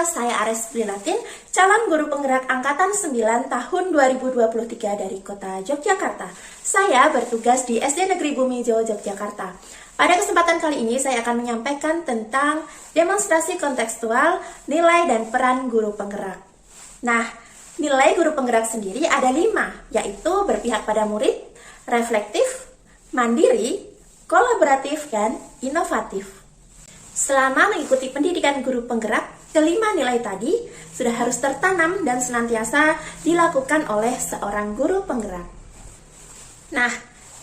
saya Ares Brilatin, calon guru penggerak Angkatan 9 tahun 2023 dari Kota Yogyakarta. Saya bertugas di SD Negeri Bumijo, Yogyakarta. Pada kesempatan kali ini saya akan menyampaikan tentang demonstrasi kontekstual, nilai dan peran guru penggerak. Nah, nilai guru penggerak sendiri ada 5, yaitu berpihak pada murid, reflektif, mandiri, kolaboratif, dan inovatif. Selama mengikuti pendidikan guru penggerak, kelima nilai tadi sudah harus tertanam dan senantiasa dilakukan oleh seorang guru penggerak. Nah,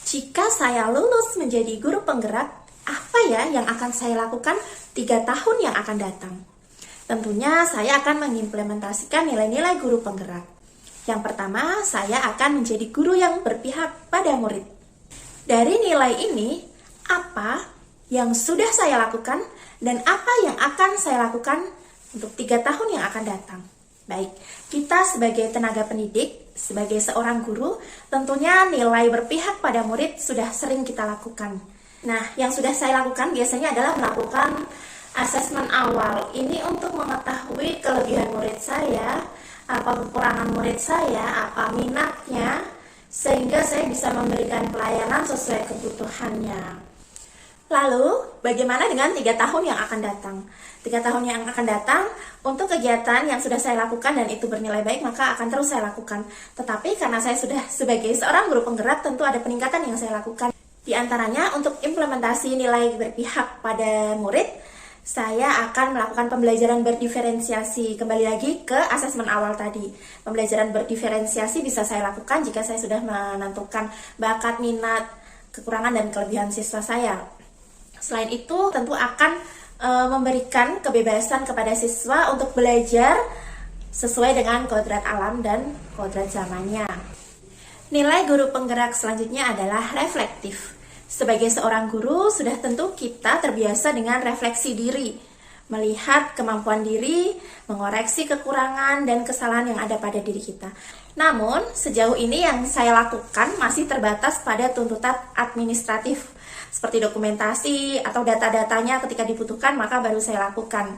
jika saya lulus menjadi guru penggerak, apa ya yang akan saya lakukan 3 tahun yang akan datang? Tentunya saya akan mengimplementasikan nilai-nilai guru penggerak. Yang pertama, saya akan menjadi guru yang berpihak pada murid. Dari nilai ini, apa yang sudah saya lakukan dan apa yang akan saya lakukan untuk 3 tahun yang akan datang. Baik, kita sebagai tenaga pendidik, sebagai seorang guru, tentunya nilai berpihak pada murid sudah sering kita lakukan. Nah, yang sudah saya lakukan biasanya adalah melakukan asesmen awal. Ini untuk mengetahui kelebihan murid saya, apa kekurangan murid saya, apa minatnya, sehingga saya bisa memberikan pelayanan sesuai kebutuhannya. Lalu, bagaimana dengan 3 tahun yang akan datang? 3 tahun yang akan datang, untuk kegiatan yang sudah saya lakukan dan itu bernilai baik, maka akan terus saya lakukan. Tetapi karena saya sudah sebagai seorang guru penggerak, tentu ada peningkatan yang saya lakukan. Di antaranya, untuk implementasi nilai berpihak pada murid, saya akan melakukan pembelajaran berdiferensiasi. Kembali lagi ke asesmen awal tadi. Pembelajaran berdiferensiasi bisa saya lakukan jika saya sudah menentukan bakat, minat, kekurangan, dan kelebihan siswa saya. Selain itu, tentu akan memberikan kebebasan kepada siswa untuk belajar sesuai dengan kodrat alam dan kodrat zamannya. Nilai guru penggerak selanjutnya adalah reflektif. Sebagai seorang guru, sudah tentu kita terbiasa dengan refleksi diri, melihat kemampuan diri, mengoreksi kekurangan dan kesalahan yang ada pada diri kita. Namun, sejauh ini yang saya lakukan masih terbatas pada tuntutan administratif, seperti dokumentasi atau data-datanya ketika dibutuhkan, maka baru saya lakukan.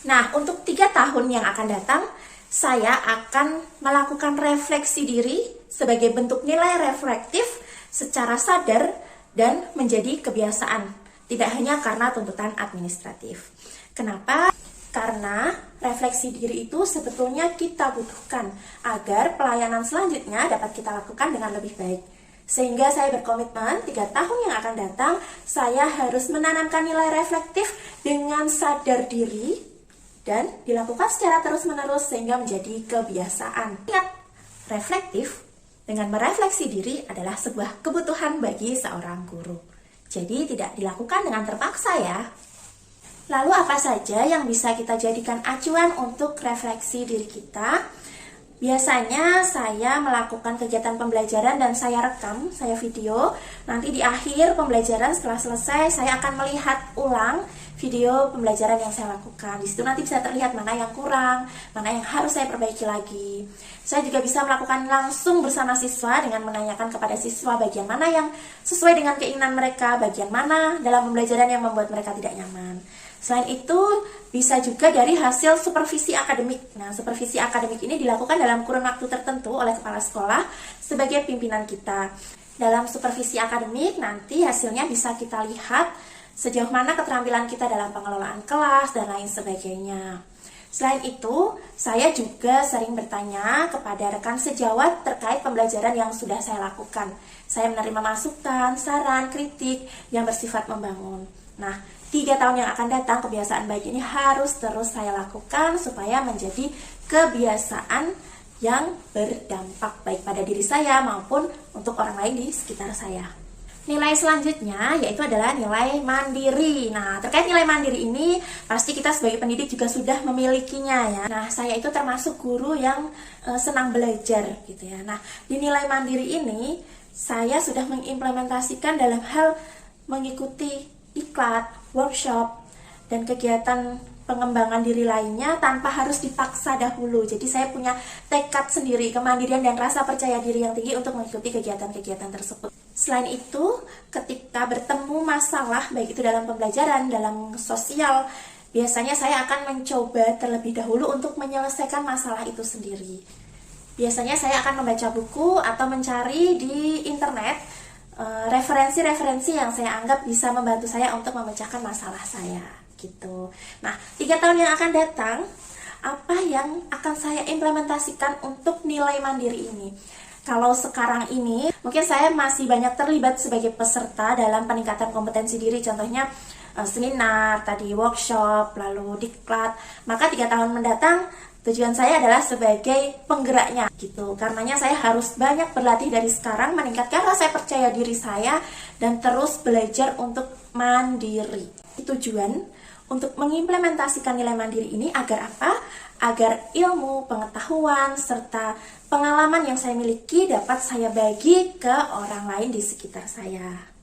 Nah, untuk 3 tahun yang akan datang, saya akan melakukan refleksi diri sebagai bentuk nilai reflektif secara sadar dan menjadi kebiasaan, tidak hanya karena tuntutan administratif. Kenapa? Karena refleksi diri itu sebetulnya kita butuhkan agar pelayanan selanjutnya dapat kita lakukan dengan lebih baik. Sehingga saya berkomitmen 3 tahun yang akan datang, saya harus menanamkan nilai reflektif dengan sadar diri dan dilakukan secara terus-menerus sehingga menjadi kebiasaan. Ingat, reflektif dengan merefleksi diri adalah sebuah kebutuhan bagi seorang guru. Jadi tidak dilakukan dengan terpaksa ya. Lalu apa saja yang bisa kita jadikan acuan untuk refleksi diri kita? Biasanya saya melakukan kegiatan pembelajaran dan saya rekam, saya video. Nanti di akhir pembelajaran setelah selesai saya akan melihat ulang video pembelajaran yang saya lakukan. Di situ nanti bisa terlihat mana yang kurang, mana yang harus saya perbaiki lagi. Saya juga bisa melakukan langsung bersama siswa dengan menanyakan kepada siswa bagian mana yang sesuai dengan keinginan mereka, bagian mana dalam pembelajaran yang membuat mereka tidak nyaman. Selain itu, bisa juga dari hasil supervisi akademik. Nah, supervisi akademik ini dilakukan dalam kurun waktu tertentu oleh kepala sekolah sebagai pimpinan kita. Dalam supervisi akademik, nanti hasilnya bisa kita lihat sejauh mana keterampilan kita dalam pengelolaan kelas dan lain sebagainya. Selain itu, saya juga sering bertanya kepada rekan sejawat terkait pembelajaran yang sudah saya lakukan. Saya menerima masukan, saran, kritik yang bersifat membangun. Nah, 3 tahun yang akan datang, kebiasaan baik ini harus terus saya lakukan supaya menjadi kebiasaan yang berdampak baik pada diri saya maupun untuk orang lain di sekitar saya. Nilai selanjutnya yaitu adalah nilai mandiri. Nah, terkait nilai mandiri ini pasti kita sebagai pendidik juga sudah memilikinya ya. Nah, saya itu termasuk guru yang senang belajar gitu ya. Nah, di nilai mandiri ini saya sudah mengimplementasikan dalam hal mengikuti iklan, workshop, dan kegiatan pengembangan diri lainnya tanpa harus dipaksa dahulu. Jadi saya punya tekad sendiri, kemandirian dan rasa percaya diri yang tinggi untuk mengikuti kegiatan-kegiatan tersebut. Selain itu, ketika bertemu masalah, baik itu dalam pembelajaran, dalam sosial, biasanya saya akan mencoba terlebih dahulu untuk menyelesaikan masalah itu sendiri. Biasanya saya akan membaca buku atau mencari di internet referensi-referensi yang saya anggap bisa membantu saya untuk memecahkan masalah saya gitu. Nah, 3 tahun yang akan datang, apa yang akan saya implementasikan untuk nilai mandiri ini? Kalau sekarang ini, mungkin saya masih banyak terlibat sebagai peserta dalam peningkatan kompetensi diri, contohnya seminar, tadi workshop, lalu diklat. Maka 3 tahun mendatang, tujuan saya adalah sebagai penggeraknya gitu. Karenanya saya harus banyak berlatih dari sekarang, meningkatkan rasa percaya diri saya, dan terus belajar untuk mandiri. Tujuan untuk mengimplementasikan nilai mandiri ini agar apa? Agar ilmu, pengetahuan, serta pengalaman yang saya miliki dapat saya bagi ke orang lain di sekitar saya.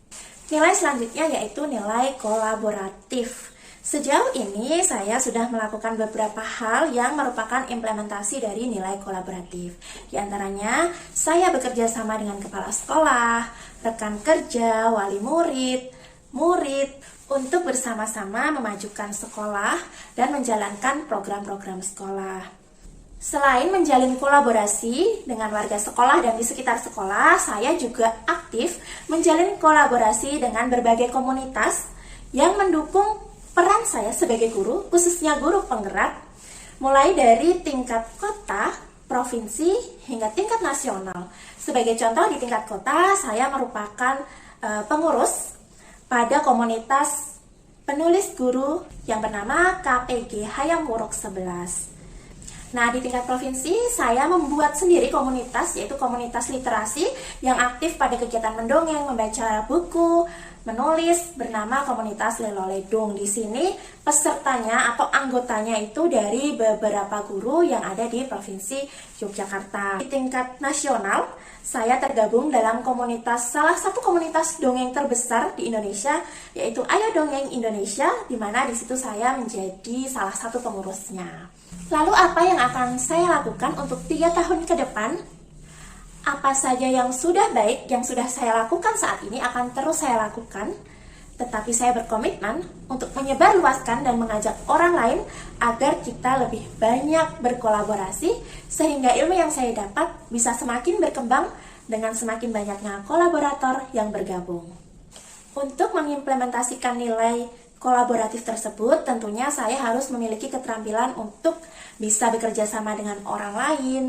Nilai selanjutnya yaitu nilai kolaboratif. Sejauh ini saya sudah melakukan beberapa hal yang merupakan implementasi dari nilai kolaboratif. Di antaranya, saya bekerja sama dengan kepala sekolah, rekan kerja, wali murid, untuk bersama-sama memajukan sekolah dan menjalankan program-program sekolah. Selain menjalin kolaborasi dengan warga sekolah dan di sekitar sekolah, saya juga aktif menjalin kolaborasi dengan berbagai komunitas yang mendukung peran saya sebagai guru, khususnya guru penggerak, mulai dari tingkat kota, provinsi, hingga tingkat nasional. Sebagai contoh, di tingkat kota, saya merupakan pengurus pada komunitas penulis guru yang bernama KPG Hayam Wuruk 11. Nah, di tingkat provinsi, saya membuat sendiri komunitas, yaitu komunitas literasi yang aktif pada kegiatan mendongeng, membaca buku, menulis, bernama komunitas Leloledung. Di sini pesertanya atau anggotanya itu dari beberapa guru yang ada di Provinsi Yogyakarta. Di tingkat nasional, saya tergabung dalam salah satu komunitas dongeng terbesar di Indonesia, yaitu Ayo Dongeng Indonesia, di mana di situ saya menjadi salah satu pengurusnya. Lalu apa yang akan saya lakukan untuk 3 tahun ke depan? Apa saja yang sudah baik, yang sudah saya lakukan saat ini akan terus saya lakukan, tetapi saya berkomitmen untuk menyebarluaskan dan mengajak orang lain agar kita lebih banyak berkolaborasi, sehingga ilmu yang saya dapat bisa semakin berkembang dengan semakin banyaknya kolaborator yang bergabung. Untuk mengimplementasikan nilai kolaboratif tersebut, tentunya saya harus memiliki keterampilan untuk bisa bekerja sama dengan orang lain,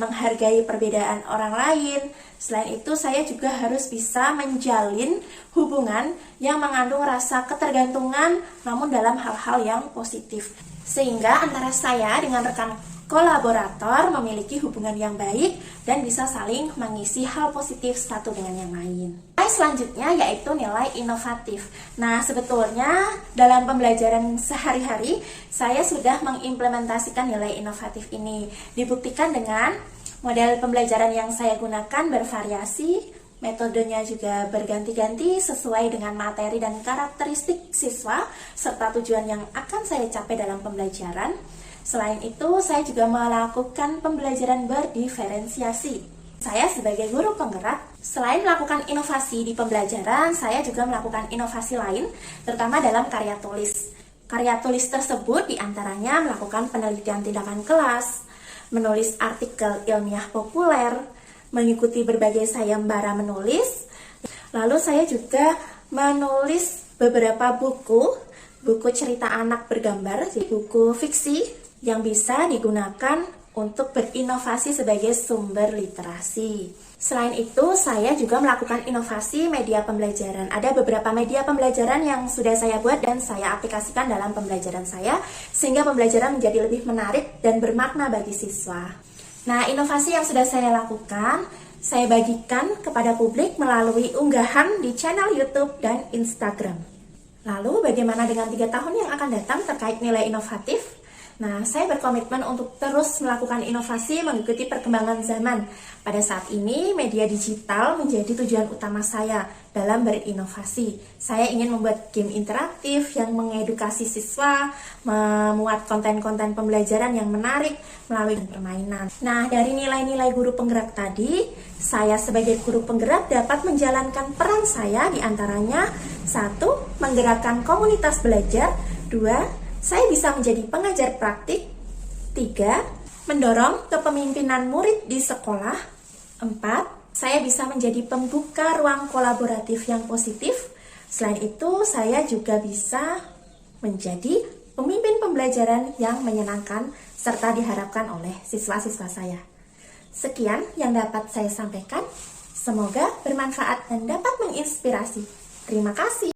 menghargai perbedaan orang lain. Selain itu, saya juga harus bisa menjalin hubungan yang mengandung rasa ketergantungan, namun dalam hal-hal yang positif. Sehingga antara saya dengan rekan kolaborator memiliki hubungan yang baik dan bisa saling mengisi hal positif satu dengan yang lain. Nilai selanjutnya yaitu nilai inovatif. Nah, sebetulnya dalam pembelajaran sehari-hari saya sudah mengimplementasikan nilai inovatif ini. Dibuktikan dengan model pembelajaran yang saya gunakan bervariasi, metodenya juga berganti-ganti sesuai dengan materi dan karakteristik siswa serta tujuan yang akan saya capai dalam pembelajaran. Selain itu, saya juga melakukan pembelajaran berdiferensiasi. Saya sebagai guru penggerak, selain melakukan inovasi di pembelajaran, saya juga melakukan inovasi lain, terutama dalam karya tulis. Karya tulis tersebut diantaranya melakukan penelitian tindakan kelas, menulis artikel ilmiah populer, mengikuti berbagai sayembara menulis. Lalu saya juga menulis beberapa buku cerita anak bergambar, buku fiksi yang bisa digunakan untuk berinovasi sebagai sumber literasi. Selain itu, saya juga melakukan inovasi media pembelajaran. Ada beberapa media pembelajaran yang sudah saya buat dan saya aplikasikan dalam pembelajaran saya, sehingga pembelajaran menjadi lebih menarik dan bermakna bagi siswa. Nah, inovasi yang sudah saya lakukan, saya bagikan kepada publik melalui unggahan di channel YouTube dan Instagram. Lalu, bagaimana dengan 3 tahun yang akan datang terkait nilai inovatif? Nah, saya berkomitmen untuk terus melakukan inovasi mengikuti perkembangan zaman. Pada saat ini, media digital menjadi tujuan utama saya dalam berinovasi. Saya ingin membuat game interaktif yang mengedukasi siswa, memuat konten-konten pembelajaran yang menarik melalui permainan. Nah, dari nilai-nilai guru penggerak tadi, saya sebagai guru penggerak dapat menjalankan peran saya di antaranya 1. Menggerakkan komunitas belajar, 2. Saya bisa menjadi pengajar praktik. 3. Mendorong kepemimpinan murid di sekolah. 4. Saya bisa menjadi pembuka ruang kolaboratif yang positif. Selain itu, saya juga bisa menjadi pemimpin pembelajaran yang menyenangkan serta diharapkan oleh siswa-siswa saya. Sekian yang dapat saya sampaikan. Semoga bermanfaat dan dapat menginspirasi. Terima kasih.